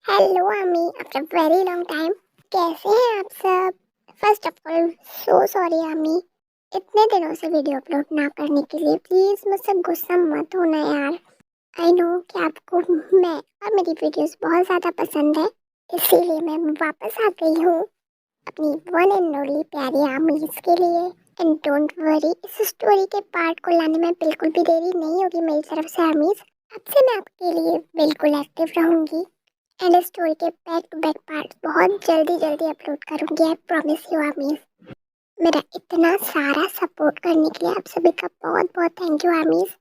Hello आमी, after very long time. कैसे हैं आप सब? First of all so sorry आमी, इतने दिनों से वीडियो अपलोड ना करने के लिए। प्लीज मुझसे गुस्सा मत होना यार। आई नो कि आपको मैं और मेरी वीडियोस बहुत ज़्यादा पसंद है, इसीलिए मैं वापस आ गई हूँ अपनी वन एंड ओनली प्यारी आमीज के लिए। एंड डोंट वरी, इस स्टोरी के पार्ट को लाने में बिल्कुल भी देरी नहीं होगी मेरी तरफ से आमीज। अब से मैं आपके लिए बिल्कुल एक्टिव रहूँगी एंड स्टोरी के बैक टू बैक पार्ट बहुत जल्दी जल्दी अपलोड करूंगी। I promise you armies. मेरा इतना सारा सपोर्ट करने के लिए आप सभी का बहुत बहुत थैंक यू आमीज।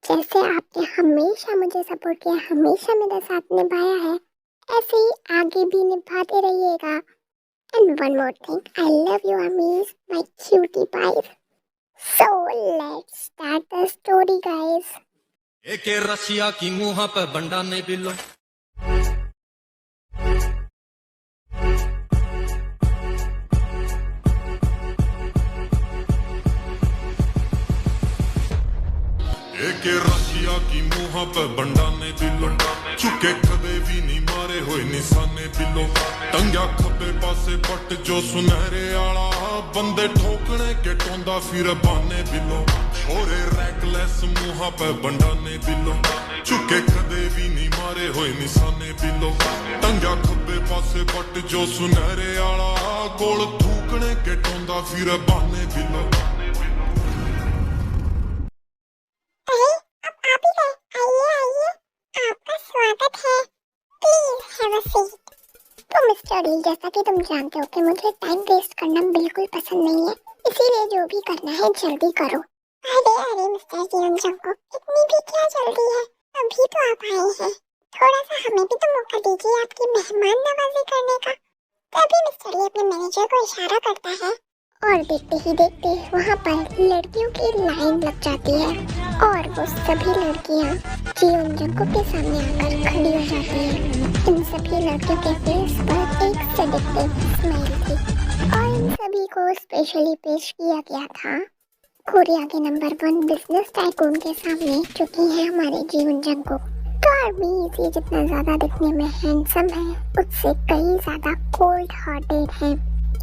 जैसे आपने हमेशा मुझे सपोर्ट किया, हमेशा मेरा साथ निभाया है, ऐसे ही आगे भी निभाते रहिएगा। And one more thing, I love you armies, my cutie pies. So let's start the story guys. एक रसिया की मुँह पे बंडा ने बिलो। एक रसिया की मुँह पे बंडा ने बिलो, चुके कदे भी नहीं मारे हुए निशाने बिलो। टंग्या खब्बे पासे पट जो सुनहरे आला, बंदे ठोकने के टोंदा फिर बाने बिलो। छोरे रैकलेस मुँह पे बंडा ने बिलो, चुके कदे भी नहीं मारे हुए निशाने बिलो। टंग्या खब्बे पासे पट जो सुनहरे आला, गोल थूकने के टोंदा फिर बाने बिलो। तो मिस्टर डील, जैसा कि तुम जानते हो कि मुझे टाइम वेस्ट करना बिल्कुल पसंद नहीं है, इसीलिए जो भी करना है जल्दी करो। अरे अरे मिस्टर जीवन जंको, इतनी भी क्या जल्दी है? अभी तो आप आए हैं, थोड़ा सा हमें भी तो मौका दीजिए आपकी मेहमान नवाजी करने का। तभी मिस्टर ली अपने मैनेजर को इशारा करता है और देखते ही देखते वहाँ पर लड़कियों की लाइन लग जाती है और वो सभी लड़कियाँ जीवन जंको के सामने आकर खड़ी हो जाती हैं। इन सभी लड़कियों के फेस पर एक सेडक्टिव स्माइल थी और इन सभी को स्पेशली पेश किया गया था कोरिया के नंबर 1 बिजनेस टाइकून के सामने, जो कि है हमारे जीवन जंको। तो आर्मीज ये जितना ज्यादा दिखने में हैंडसम है, उससे कई ज्यादा कोल्ड हार्टेड है।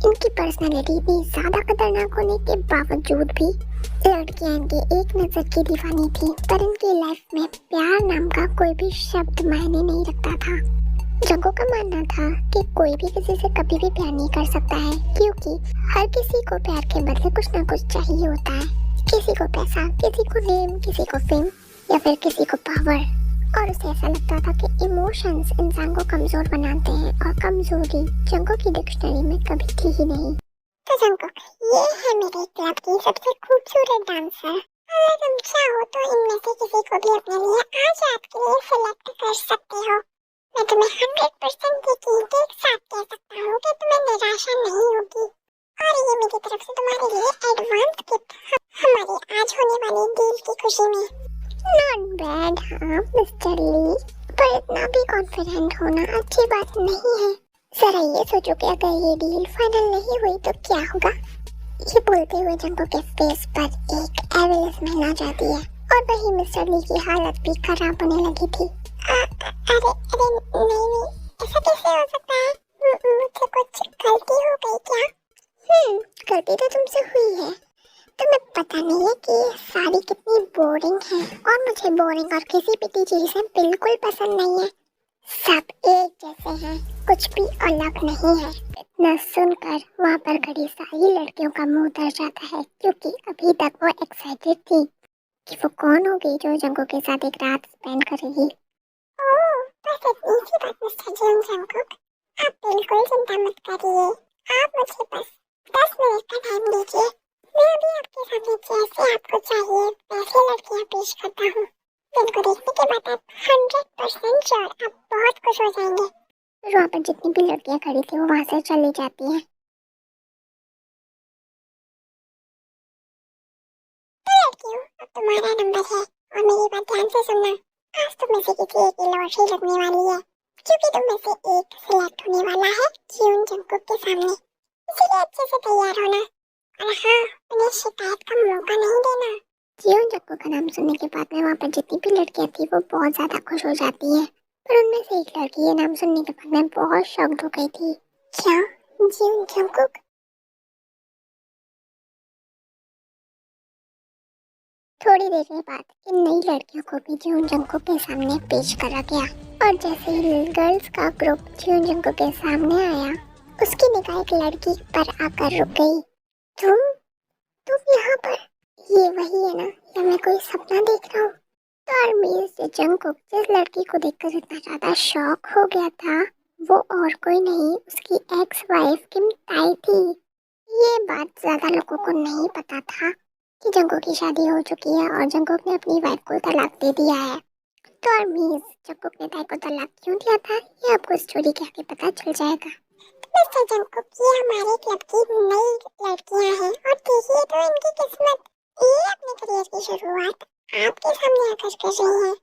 इनकी पर्सनालिटी इतनी ज्यादा खतरनाक होने के बावजूद भी लड़कियां इनकी एक नजर की दीवानी थी, पर इनकी लाइफ में प्यार नाम का कोई भी शब्द मायने नहीं रखता था। जंको का मानना था कि कोई भी किसी से कभी भी प्यार नहीं कर सकता है, क्योंकि हर किसी को प्यार के बदले कुछ ना कुछ चाहिए होता है। किसी को पैसा, किसी को नेम, किसी को फेम या फिर किसी को पावर। और उसे ऐसा लगता था कि इमोशंस इंसान को कमजोर बनाते हैं और कमजोरी जंको की डिक्शनरी में कभी थी ही नहीं। तो जंको, ये है मेरे क्लब की सबसे खूबसूरत डांसर। अगर तुम चाहो तो इनमें से किसी को भी अपने लिए आज रात के लिए सिलेक्ट कर सकते हो। मैं तुम्हें 100% यकीन के साथ कह सकता हूँ कि तुम्हें निराशा नहीं होगी। और ये मेरी तरफ से तुम्हारे लिए एडवांस गिफ्ट हमारी आज होने वाली डील की खुशी में। नॉट बैड हाँ मिस्टर ली, पर इतना भी कॉन्फिडेंट होना अच्छी बात नहीं है। जरा ये सोचो कि अगर ये डील फाइनल नहीं हुई तो क्या होगा। ये बोलते हुए जंको के फेस पर एक एविल स्माइल आ जाती है और वही मिस्टर ली की हालत भी खराब होने लगी थी। अरे अरे नहीं, ऐसा कैसे हो सकता है? मुझसे कुछ गलती हो गई क्या? गलती तो तुमसे हुई है। तुम्हें पता नहीं है कि ये साड़ी कितनी बोरिंग है, और मुझे बोरिंग और किसी भी चीजें बिल्कुल पसंद नहीं है। सब एक जैसे हैं, कुछ भी अलग नहीं है। इतना सुनकर वहाँ पर खड़ी सारी लड़कियों का मुंह उतर जाता है, क्योंकि अभी तक वो एक्साइटेड थी कि वो कौन होगी जो जंको के साथ एक रात स्पेंड करेगी। ओह, बस इतनी सी बात मिस्टर जीवन जंकुक, आप बिल्कुल चिंता मत करिए। आप मुझे बस 10 मिनट का टाइम दीजिए। मैं अभी आपके सामने जैसे आपको चाहिए वैसे लड़कियां पेश करता हूँ, जिनको देखने के बाद आप 100% श्योर आप बहुत खुश हो जाएंगे। फिर वहाँ पर जितनी भी लड़कियां खड़ी थी वो वहाँ से चली जाती हैं। तो लड़कियों, अब तुम्हारा नंबर है और मेरी बात ध्यान से सुनना। आज तुम में से किसी एक की लॉटरी लगने वाली है, क्योंकि तुम में से एक सिलेक्ट होने वाला है जीवन जंकुक के सामने। इसीलिए अच्छे से तैयार होना और हाँ, उन्हें शिकायत का मौका नहीं देना। जीवन जंकुक का नाम सुनने के बाद में वहाँ पर जितनी भी लड़कियां थी वो बहुत ज्यादा खुश हो जाती हैं, और उनमें से एक लड़की ये नाम सुनने के बाद मैं बहुत शॉक्ड हो गई थी। क्या? Jeon Jungkook? थोड़ी देर के बाद इन नई लड़कियों को भी जियोन जंगकुक के सामने पेश करा गया और जैसे ही गर्ल्स का ग्रुप जियोन जंगकुक के सामने आया, उसकी निगाह एक लड़की पर आकर रुक गई। तुम यहाँ पर? ये वही है ना, या मैं कोई सपना देख रहा हूँ? तो आर्मी जंगकुक जिस लड़की को देखकर इतना ज्यादा शॉक हो गया था, वो और कोई नहीं, उसकी एक्स वाइफ किम ताई थी। ये बात ज्यादा लोगों को नहीं पता था कि जंगकुक की शादी हो चुकी है और जंगकुक ने अपनी वाइफ को तलाक दे दिया है। तो आर्मी जंगकुक ने ताई को तलाक क्यों दिया था, ये आपको स्टोरी के आगे पता चल जाएगा। मिस्टर जंगकुक, ये हमारे क्लब की नई लड़कियां हैं और देखिए तो इनकी किस्मत, ये अपने करियर की शुरुआत आपके सामने आकर कर रही हैं।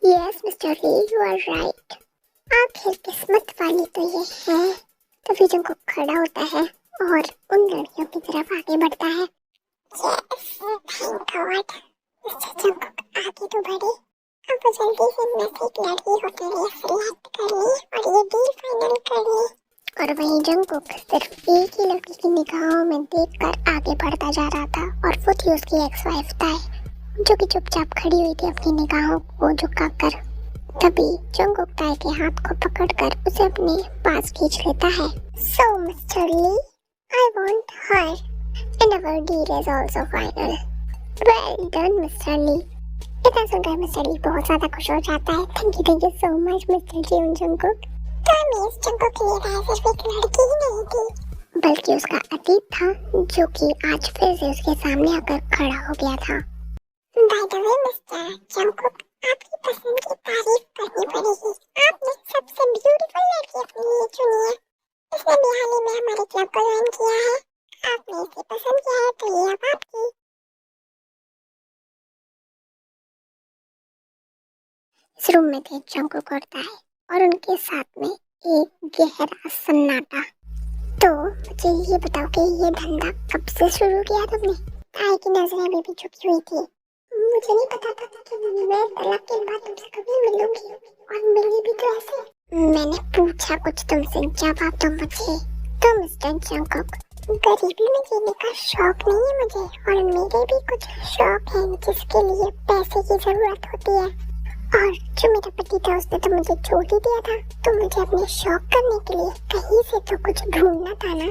Yes mister Lee, you are right. आखिर किस्मत वाली तो ये है। तभी जंगकुक खड़ा होता है और उन लड़कियों की तरफ आगे बढ़ता है। Yes, thank God. Mister Jungkook आगे तो बढ़े, अब जल्दी से इनमें से एक लड़की को करियर सिलेक्ट कर ली और ये डील फाइनल कर ली। और वहीं जंगकुक सिर्फ एक ही लड़की की निगाहों में देखकर आगे बढ़ता जा रहा था और वो थी उसकी एक्स वाइफ ताई, जो कि चुपचाप खड़ी हुई थी अपनी निगाहों को झुकाकर। तभी जंगकुक ताई के हाथ को पकड़कर उसे अपने पास खींच लेता है। So mister Lee, I want her and our deal is also final. Well done mister Lee. इतना सुनकर मिस्टर ली बहुत ज्यादा खुश हो जाता है। Thank you so much mister Jeon Jungkook. Jungkook के लिए सिर्फ एक लड़की ही नहीं थी, बल्कि उसका अतीत था जो कि आज फिर से उसके सामने आकर खड़ा हो गया था। By the way mister Jungkook, आपकी पसंद की तारीफ करनी पड़ेगी। आपने सबसे ब्यूटीफुल लड़की अपने लिए चुनी है। इसने भी हाल ही में हमारे क्लब को ज्वाइन किया है। आपने इसे पसंद किया है तो ये अब आपकी। इस रूम में थे जंगकुक और ताई और उनके साथ में एक गहरा सन्नाटा। तो मुझे ये बताओ कि ये धंधा कब से शुरू किया तुमने? ताई की नजरें अभी भी झुकी हुई थी। मुझे नहीं पता था कि मैं तलाक के बाद तुमसे कभी मिलूंगी और मिली भी तो ऐसे। मैंने पूछा कुछ तुमसे, जवाब दो मुझे। तो मिस्टर जंगकुक, गरीबी में जीने का शौक नहीं है मुझे और मेरे भी कुछ शौक हैं जिसके लिए पैसे की जरूरत होती है। और जो मेरा पति था उसने तो मुझे छोड़ ही दिया था, तो मुझे अपने शौक करने के लिए कहीं से तो कुछ ढूंढना था ना।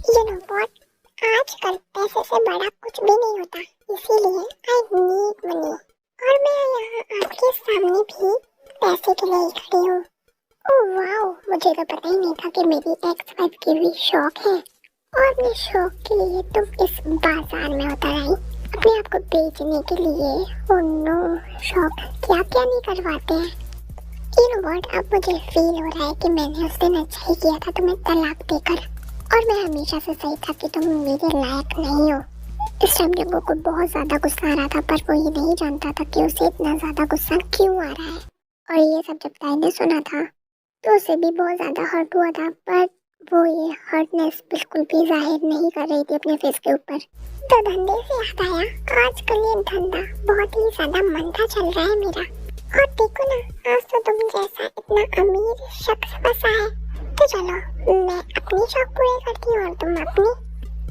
You know what? आजकल पैसे से बड़ा कुछ भी नहीं होता, इसीलिए I need money। और मैं यहाँ आपके सामने भी पैसे के लिए ही खड़ी हूँ। ओह वाओ, मुझे तो पता ही नहीं था कि मेरी एक्स वाइफ की भी शौक है और अपने शौक के लिए तुम इस बाजार में उतर आई अपने आप को बेचने के लिए। ओह नो, शौक क्या क्या नहीं करवाते हैं। You know what? अब मुझे फील हो रहा है कि मैंने उस दिन अच्छा ही किया था तुम्हें तलाक देकर, और मैं हमेशा से सही था कि तुम मेरे लायक नहीं हो। इस टाइम जंगकुक को बहुत ज्यादा गुस्सा आ रहा था, पर वो ये नहीं जानता था कि उसे इतना ज्यादा गुस्सा क्यों आ रहा है। और ये सब जब ताई ने सुना था तो उसे भी बहुत ज्यादा हर्ट हुआ था, पर वो ये हर्टनेस बिल्कुल भी जाहिर नहीं कर रही थी अपने फेस के ऊपर। तो धंधे से याद आया, आजकल ये धंधा बहुत ही ज्यादा मंदा चल रहा है मेरा। और देखो ना, आज तो तुम जैसा इतना अमीर शख्स फंसा है। तो चलो मैं अपनी शौक पूरे करती हूँ और तुम अपनी।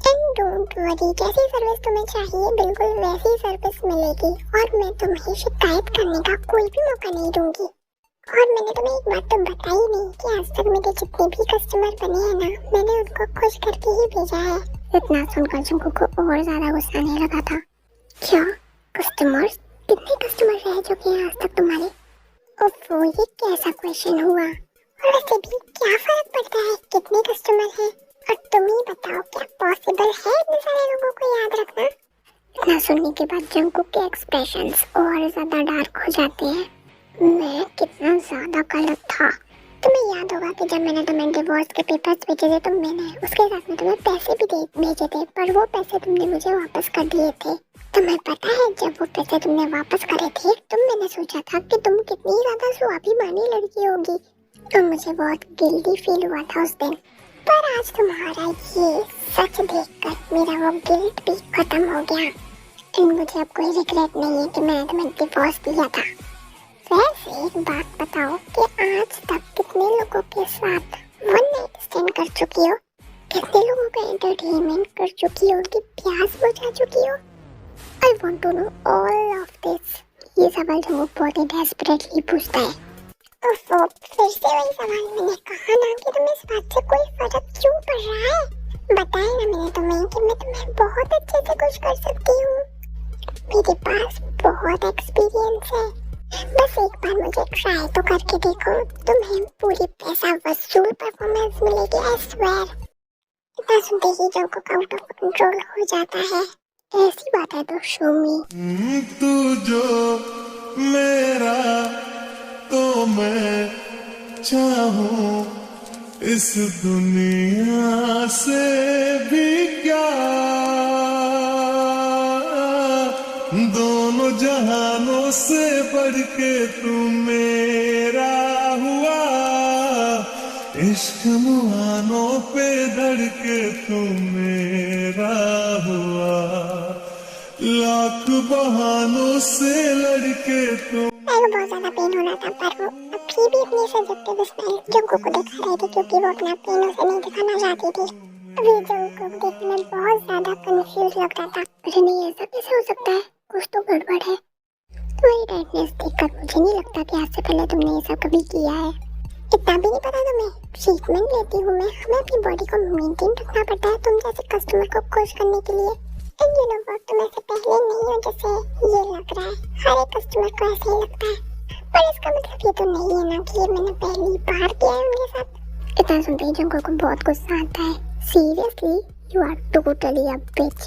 एंड डोंट वरी, जैसी सर्विस तुम्हें चाहिए बिल्कुल वैसी सर्विस मिलेगी और मैं तुम्हें शिकायत करने का कोई भी मौका नहीं दूंगी। और मैंने तुम्हें एक बात तो बताई नहीं कि आज तक मेरे जितने भी कस्टमर बने हैं ना, मैंने उनको खुश करके ही भेजा है। इतना सुनकर जंगकुक को और ज्यादा गुस्सा आने लगा था। क्या कस्टमर्स? कितने कस्टमर रहे जो कि आज तक तुम्हारे? ओफो, ये कैसा क्वेश्चन हुआ? और वैसे भी क्या फर्क पड़ता है कितने कस्टमर हैं? और तुम ही बताओ, क्या पॉसिबल है इतने सारे लोगों को याद रखना? इतना सुनने के बाद जंगकुक के एक्सप्रेशंस और ज्यादा डार्क हो जाते हैं। मैं कितना ज्यादा गलत था। तुम्हें याद होगा कि जब मैंने तुम्हें डिवोर्स के पेपर्स भेजे थे तो मैंने उसके साथ में तुम्हें पैसे भी भेजे थे, पर वो पैसे तुमने मुझे वापस कर दिए थे। तुम्हें पता है जब वो पैसे तुमने वापस करे थे तो मैंने सोचा था कि तुम कितनी ज्यादा स्वाभिमानी लड़की होगी और मुझे बहुत गिल्टी फील हुआ था उस दिन। पर आज तुम्हारा ये सच देखकर मेरा वो गिल्ट भी खत्म हो गया। मुझे अब कोई रिग्रेट नहीं है कि मैंने तुम्हें डिवोर्स दिया था। वैसे एक बात बताओ कि आज तक कितने लोगों के साथ वन नाइट स्टैंड कर चुकी हो? कितने लोगों का एंटरटेनमेंट कर चुकी हो? उनकी प्यास बुझा चुकी हो? I want to know all of this. ये सवाल जंगकुक बहुत ही डेस्परेटली पूछता है। तो फिर से वही सवाल, मैंने कहा ना कि तुम्हें इस बात से कोई फर्क क्यों पड़ रहा है? बताया ना मैंने तुम्हें कि मैं तुम्हें बहुत अच्छे से खुश कर सकती हूँ। मेरे पास बहुत एक्सपीरियंस है। बस एक बार मुझे ट्राई तो करके देखो, तुम्हें पूरी पैसा वसूल परफॉर्मेंस मिलेगी, आई स्वेयर। इतना सुनते ही जंगकुक आउट ऑफ कंट्रोल हो जाता है। ऐसी बात है तो शो मी। तू जो मेरा तो मैं चाहूं इस दुनिया से भी क्या, दोनों जहानों से बढ़ के तू मेरा हुआ, इश्क मुहानों पे धड़ के तू मेरा हुआ, लाख बहानों से लड़के तू। मेरे को बहुत ज्यादा पेन हो रहा था, पर वो अभी भी अपनी सब्जेक्टिव स्माइल जंगकुक को दिखा रही थी क्योंकि वो अपना पेन उसे नहीं दिखाना चाहती थी। अभी जंगकुक देखने में बहुत ज्यादा कंफ्यूज लग रहा था। अरे नहीं, ऐसा कैसे हो सकता है? कुछ तो गड़बड़ है। तुम्हारी टाइटनेस देखकर मुझे नहीं लगता कि आज से पहले तुमने ये सब कभी किया है। इतना भी नहीं पता तुम्हें? ट्रीटमेंट लेती हूँ मैं, हमें अपनी बॉडी को मेंटेन रखना पड़ता है तुम जैसे कस्टमर को खुश करने के लिए। एंड यू नो व्हाट, तुम ऐसे पहले नहीं हो जैसे ये लग रहा है। हर एक कस्टमर को ऐसे ही लगता है, पर इसका मतलब ये तो नहीं है ना कि ये मैंने पहली बार किया है उनके साथ। इतना सुनते ही जंगकुक को बहुत गुस्सा आता है। Seriously, you are totally a bitch.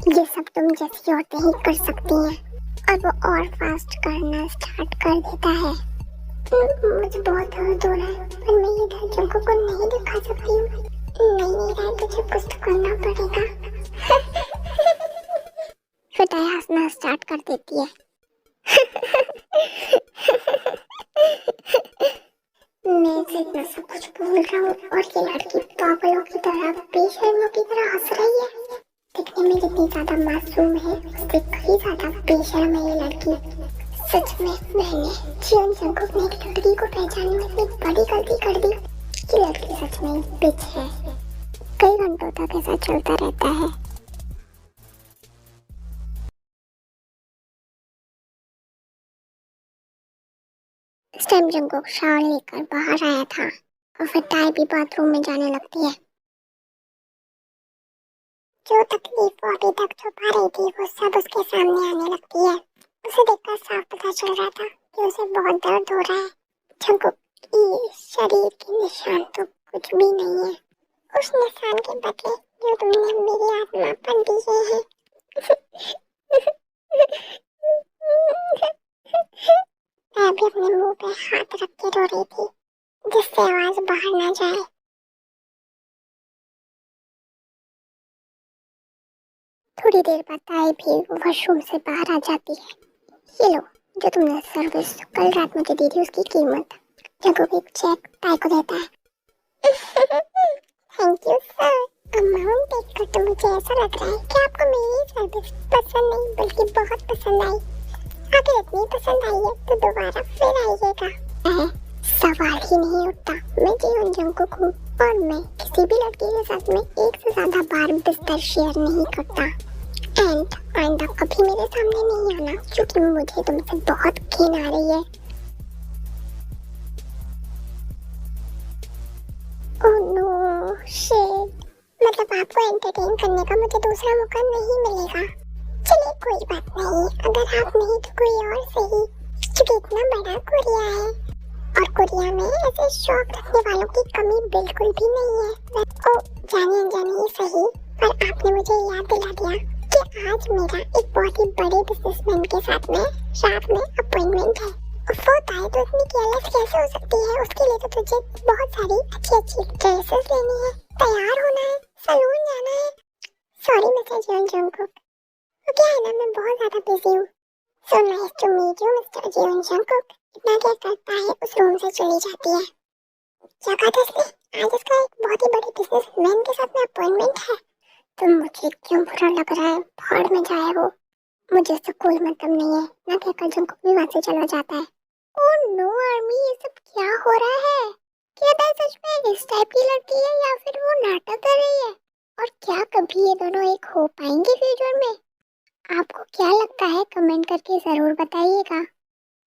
ये सब तुम जैसी औरतें ही कर सकती हैं। और वो और फास्ट करना स्टार्ट कर देता है। मुझे बहुत दर्द हो रहा है, पर मैं ये दर्द जंगकुक को नहीं दिखा सकती हूँ। नहीं रहा, तुझे कुछ तो करना पड़ेगा। फिर हंसना स्टार्ट कर देती है। मैं इतना सब कुछ बोल रहा हूँ और ये लड़की पागलों की तरह, बेशर्मों की तरह हंस रही है। दिखने में जितनी ज्यादा मासूम है उससे कहीं ज्यादा बेशर्म है ये लड़की। सच में मैंने जियोन जंगकुक ने एक लड़की को पहचानने में इतनी बड़ी गलती कर दी। ये लड़की सच में एक बिच है। कई घंटों तक ऐसा चलता रहता है। इस टाइम जंगकुक शावर लेकर बाहर आया था और फिर ताई भी बाथरूम में जाने लगती है। जो तकलीफ वो अभी तक छुपा रही थी वो सब उसके सामने आने लगती है। उसे देखकर साफ पता चल रहा था कि उसे बहुत दर्द हो रहा है। जंगकुक, ये शरीर के निशान तो कुछ भी नहीं है उस निशान के बदले जो तुमने मेरी आत्मा पर दिए हैं। मैं भी अपने मुंह पे हाथ रख के रो रही थी जिससे आवाज बाहर ना जाए। थोड़ी देर बाद ताई भी वॉशरूम से बाहर आ जाती है। ये लो, जो तुमने सर्विस कल रात मुझे दी थी उसकी कीमत। जंगकुक एक चेक ताई को देता है। Thank you sir. अमाउंट देखकर तो मुझे ऐसा लग रहा है कि आपको मेरी सर्विस पसंद नहीं बल्कि बहुत पसंद आई। अगर इतनी पसंद आई है तो दोबारा फिर आइएगा। सवाल ही नहीं उठता। मैं जियोन जंगकुक हूँ और मैं किसी भी लड़की के साथ में एक से ज्यादा बार बिस्तर शेयर नहीं करता। एंड आइंदा कभी मेरे सामने नहीं आना क्योंकि मुझे तुमसे बहुत घिन आ रही है। ओह नो शिट, मतलब आपको एंटरटेन करने का मुझे दूसरा मौका नहीं मिलेगा। चलिए कोई बात नहीं, अगर आप नहीं तो कोई और सही, क्योंकि इतना बड़ा कोरिया है और कोरिया में ऐसे शौक रखने वालों की कमी बिल्कुल भी नहीं है। ओ जाने अनजाने ही सही, पर आपने मुझे याद दिला दिया कि आज मेरा एक बहुत ही बड़े बिजनेसमैन के साथ में रात में अपॉइंटमेंट है। वो ताई तो इतनी केयरलेस कैसे हो सकती है? उसके लिए तो तुझे बहुत सारी अच्छी अच्छी ड्रेसेस लेनी है, तैयार होना है, सैलून जाना है। सॉरी मिस्टर जियोन जंगकुक, तो क्या है ना, मैं बहुत ज्यादा बिजी हूँ। So nice to meet you mister Jeon Jungkook. इतना क्या करता है उस रूम से चली जाती है। क्या कहा था इसने? आज इसका एक बहुत ही बड़े बिजनेसमैन के साथ में अपॉइंटमेंट है। तो मुझे क्यों बुरा लग रहा है, भाड़ में जाए वो, मुझे इससे कोई मतलब नहीं है। ना कहकर जंगकुक भी वहां से चला जाता है। ओह नो आर्मी, ये सब क्या हो रहा है? क्या मैं सच में इस टाइप की लड़की है या फिर वो नाटक कर रही है? और क्या कभी ये दोनों एक हो पाएंगे फ्यूचर में? आपको क्या लगता है कमेंट करके जरूर बताइएगा।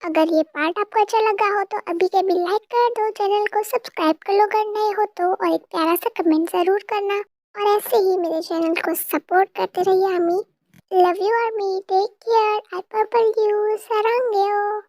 अगर ये पार्ट आपको अच्छा लगा हो तो अभी के अभी लाइक कर दो, चैनल को सब्सक्राइब कर लो अगर नए हो तो, और एक प्यारा सा कमेंट जरूर करना। और ऐसे ही मेरे चैनल को सपोर्ट करते रहिए army. Love you army, take care, I purple you, सरांगेओ।